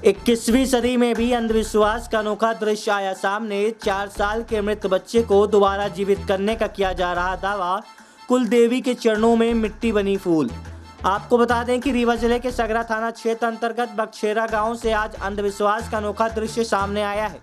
21वीं सदी में भी अंधविश्वास का अनोखा दृश्य आया सामने। 4 साल के मृत बच्चे को दोबारा जीवित करने का किया जा रहा दावा। कुलदेवी के चरणों में मिट्टी बनी फूल। आपको बता दें कि रीवा जिले के सगरा थाना क्षेत्र अंतर्गत बक्छेरा गांव से आज अंधविश्वास का अनोखा दृश्य सामने आया है,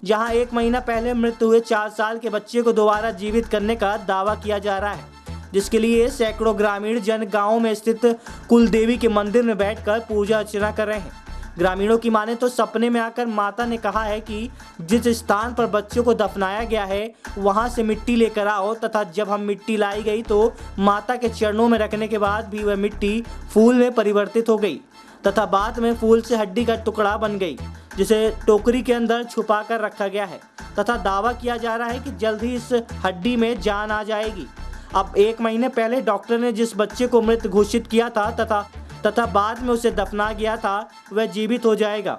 जहां 1 महीना पहले मृत हुए 4 साल के बच्चे को दोबारा जीवित करने का दावा किया जा रहा है, जिसके लिए सैकड़ों ग्रामीण जन गांव में स्थित कुलदेवी के मंदिर में बैठकर पूजा अर्चना कर रहे हैं। ग्रामीणों की माने तो सपने में आकर माता ने कहा है कि जिस स्थान पर बच्चों को दफनाया गया है वहां से मिट्टी लेकर आओ, तथा जब हम मिट्टी लाई गई तो माता के चरणों में रखने के बाद भी वह मिट्टी फूल में परिवर्तित हो गई तथा बाद में फूल से हड्डी का टुकड़ा बन गई, जिसे टोकरी के अंदर छुपा कर रखा गया है तथा दावा किया जा रहा है कि जल्द ही इस हड्डी में जान आ जाएगी। अब 1 महीने पहले डॉक्टर ने जिस बच्चे को मृत घोषित किया था तथा बाद में उसे दफना गया था वह जीवित हो जाएगा।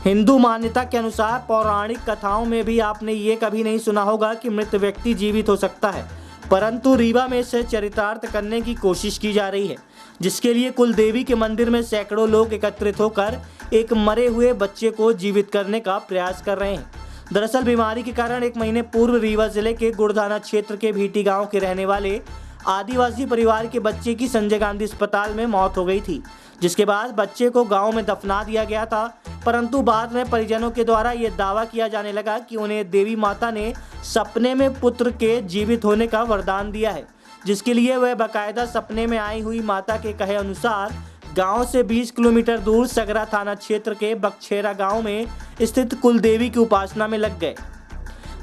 हिंदू मान्यता के अनुसार पौराणिक कथाओं में भी आपने ये कभी नहीं सुना होगा कि मृत व्यक्ति जीवित हो सकता है, परंतु रीवा में इसे चरितार्थ करने की कोशिश की जा रही है, जिसके लिए कुलदेवी के मंदिर में सैकड़ों लोग एकत्रित होकर एक मरे हुए बच्चे को जीवित करने का प्रयास कर रहे हैं। दरअसल बीमारी के कारण 1 महीने पूर्व रीवा जिले के गुड़धाना क्षेत्र के भीटी गांव के रहने वाले आदिवासी परिवार के बच्चे की संजय गांधी अस्पताल में मौत हो गई थी, जिसके बाद बच्चे को गांव में दफना दिया गया था, परंतु बाद में परिजनों के द्वारा ये दावा किया जाने लगा कि उन्हें देवी माता ने सपने में पुत्र के जीवित होने का वरदान दिया है, जिसके लिए वह बाकायदा सपने में आई हुई माता के कहे अनुसार गांव से 20 किलोमीटर दूर सगरा थाना क्षेत्र के बक्छेरा गांव में स्थित कुलदेवी की उपासना में लग गए।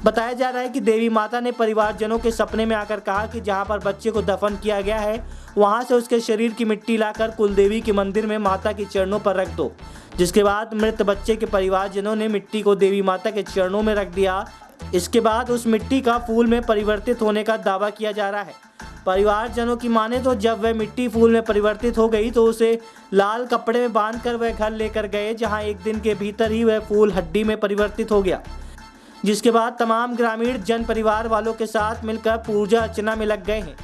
बताया जा रहा है कि देवी माता ने परिवारजनों के सपने में आकर कहा कि जहां पर बच्चे को दफन किया गया है वहां से उसके शरीर की मिट्टी लाकर कुलदेवी के मंदिर में माता के चरणों पर रख दो, जिसके बाद मृत बच्चे के परिवारजनों ने मिट्टी को देवी माता के चरणों में रख दिया। इसके बाद उस मिट्टी का फूल में परिवर्तित होने का दावा किया जा रहा है। परिवारजनों की माने तो जब वह मिट्टी फूल में परिवर्तित हो गई तो उसे लाल कपड़े में बांधकर वह घर लेकर गए, जहां 1 दिन के भीतर ही वह फूल हड्डी में परिवर्तित हो गया, जिसके बाद तमाम ग्रामीण जन परिवार वालों के साथ मिलकर पूजा अर्चना में लग गए हैं।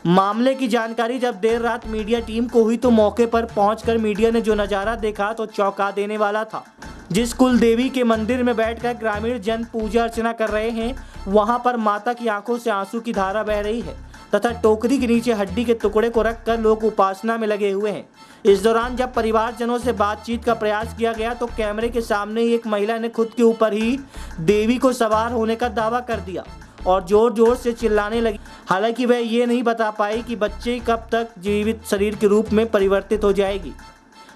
मामले की जानकारी जब देर रात मीडिया टीम को हुई तो मौके पर पहुंचकर मीडिया ने जो नज़ारा देखा तो चौंका देने वाला था। जिस कुलदेवी के मंदिर में बैठकर ग्रामीण जन पूजा अर्चना कर रहे हैं वहां पर माता की आंखों से आंसू की धारा बह रही है तथा टोकरी के नीचे हड्डी के टुकड़े को रखकर लोग उपासना में लगे हुए हैं। इस दौरान जब परिवारजनों से बातचीत का प्रयास किया गया तो कैमरे के सामने ही एक महिला ने खुद के ऊपर ही देवी को सवार होने का दावा कर दिया और जोर जोर से चिल्लाने लगी। हालांकि वह ये नहीं बता पाई कि बच्चे कब तक जीवित शरीर के रूप में परिवर्तित हो जाएगी।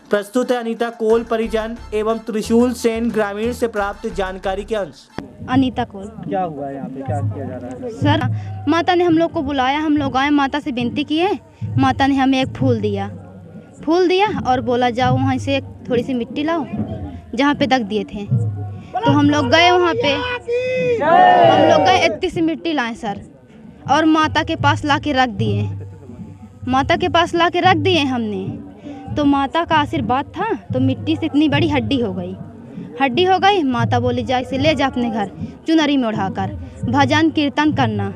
प्रस्तुत है अनीता कोल परिजन एवं त्रिशूल सेन ग्रामीण से प्राप्त जानकारी के अंश। अनीता कोल। क्या हुआ है यहाँ पे, क्या किया जा रहा है? सर, माता ने हम लोग को बुलाया, हम लोग आए, माता से विनती किए, माता ने हमें एक फूल दिया और बोला जाओ वहाँ से थोड़ी सी मिट्टी लाओ जहाँ पे रख दिए थे। तो हम लोग गए वहाँ पे, हम लोग गए, इतनी सी मिट्टी लाए सर और माता के पास ला के रख दिए। माता के पास ला के रख दिए हमने, तो माता का आशीर्वाद था तो मिट्टी से इतनी बड़ी हड्डी हो गई। माता बोली जा इसे ले जा अपने घर, चुनरी में उड़ाकर भजन कीर्तन करना।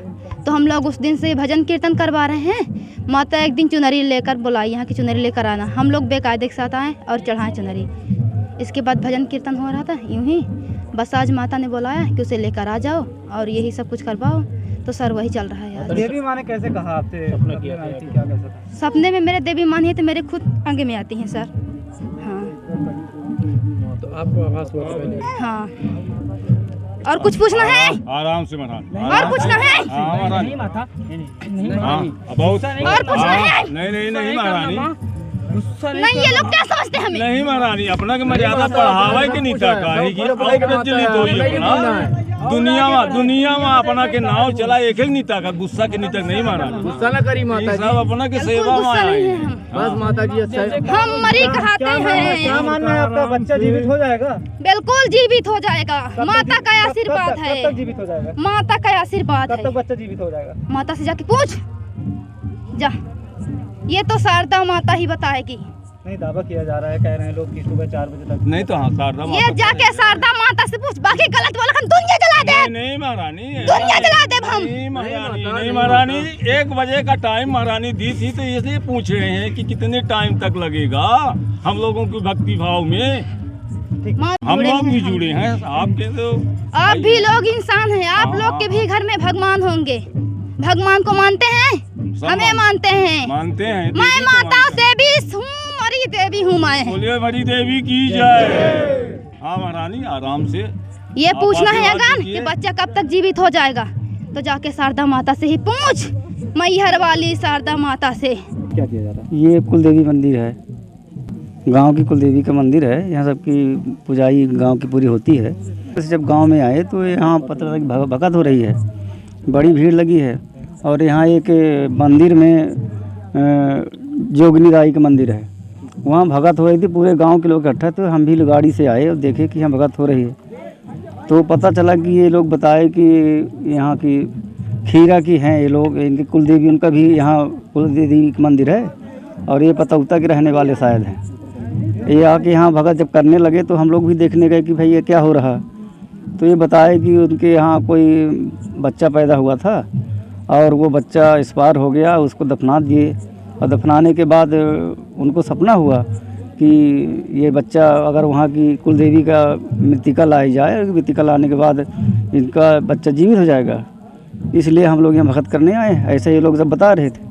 तो हम लोग उस दिन से भजन कीर्तन करवा रहे हैं। माता एक दिन चुनरी लेकर बुलाई, यहाँ की चुनरी लेकर आना। हम लोग बेकायदे के साथ आए और चढ़ाएं चुनरी। इसके बाद भजन कीर्तन हो रहा था यूं ही, बस आज माता ने बुलाया कि उसे लेकर आ जाओ और यही सब कुछ करवाओ। तो सर वही चल रहा है यार। देवी माँ ने कैसे कहा आपसे? सपने किया थी, क्या कैसा था? सपने में मेरे देवी माँ नहीं तो मेरे खुद आगे में आती हैं सर। हाँ, तो आपको आवाज हुआ? हाँ। और कुछ पूछना है? आराम से महारानी। और पूछना है? नहीं माता, नहीं बहुत और पूछना है? नहीं महारानी, नहीं, ये लोग क्या समझते हैं हमें? नहीं महारानी, अपना के मर्यादा बढ़ावे के नीता काहे की प्रज्वलित होई अपना दुनिया में अपना के नाव चला एक नीता का, गुस्सा के नीता नहीं महारानी। गुस्सा ना करी माता जी, सब अपना के सेवा में आए। बस माता जी अच्छा है। हम मरी कहते हैं। क्या मानना है आपका? बच्चा जीवित हो जाएगा? बिल्कुल जीवित हो जाएगा, माता का आशीर्वाद है। कब तक जीवित हो जाएगा? माता का आशीर्वाद कब है। तक बच्चा जीवित हो जाएगा? माता से जाके पूछ जा, ये तो शारदा माता ही बताएगी। नहीं, दावा किया जा रहा है, कह रहे हैं लोग कि सुबह 4 बजे तक। नहीं तो हाँ शारदा ये जाके शारदा माता से पूछ, बाकी गलत बोला हम दुनिया जला दे। नहीं महारानी, दुनिया जला दे हम। नहीं महारानी, 1 बजे का टाइम महारानी दी थी, तो इसलिए पूछ रहे हैं कि कितने टाइम तक लगेगा हम लोगों की भक्ति भाव में। माँ हम जुड़े लोग हैं भी हम। जुड़े हैं, आपके तो आप भी लोग इंसान हैं, आप हाँ, लोग के हाँ। भी घर में भगवान होंगे। भगवान को मानते हैं, सब हमें मानते हैं। मानते हैं, मैं देवी को माता मानते हैं। से भी हूँ, मरी देवी हूँ मैं। बोलिए बड़ी देवी की जय। हाँ महारानी आराम से। ये आप पूछना है आशीर्वाद अगर दीजिए। कि बच्चा कब तक जीवित हो जाएगा, तो जाके शारदा माता से ही पूछ, मैहर वाली शारदा माता से। क्या किया जा रहा है? ये कुलदेवी मंदिर है, गांव की कुलदेवी का मंदिर है। यहाँ सबकी पुजाई गांव की पूरी होती है। जैसे जब गांव में आए तो यहाँ पता लगा कि भगत हो रही है, बड़ी भीड़ लगी है। और यहाँ एक मंदिर में जोगनी राई का मंदिर है, वहाँ भगत हो रही थी। पूरे गांव के लोग इकट्ठा, तो हम भी गाड़ी से आए और देखे कि यहाँ भगत हो रही है। तो पता चला कि ये लोग बताए कि यहाँ की खीरा की हैं ये लोग, इनकी कुलदेवी, उनका भी यहाँ कुलदेवी का मंदिर है। और ये पतौता के रहने वाले शायद हैं। ये आके यहाँ भगत जब करने लगे तो हम लोग भी देखने गए कि भाई ये क्या हो रहा। तो ये बताए कि उनके यहाँ कोई बच्चा पैदा हुआ था और वो बच्चा एक्सपायर हो गया, उसको दफना दिए। और दफनाने के बाद उनको सपना हुआ कि ये बच्चा अगर वहाँ की कुलदेवी का मृतिका लाई जाए, मृतिका लाने के बाद इनका बच्चा जीवित हो जाएगा। इसलिए हम लोग यहाँ भगत करने आए, ऐसे ये लोग सब बता रहे थे।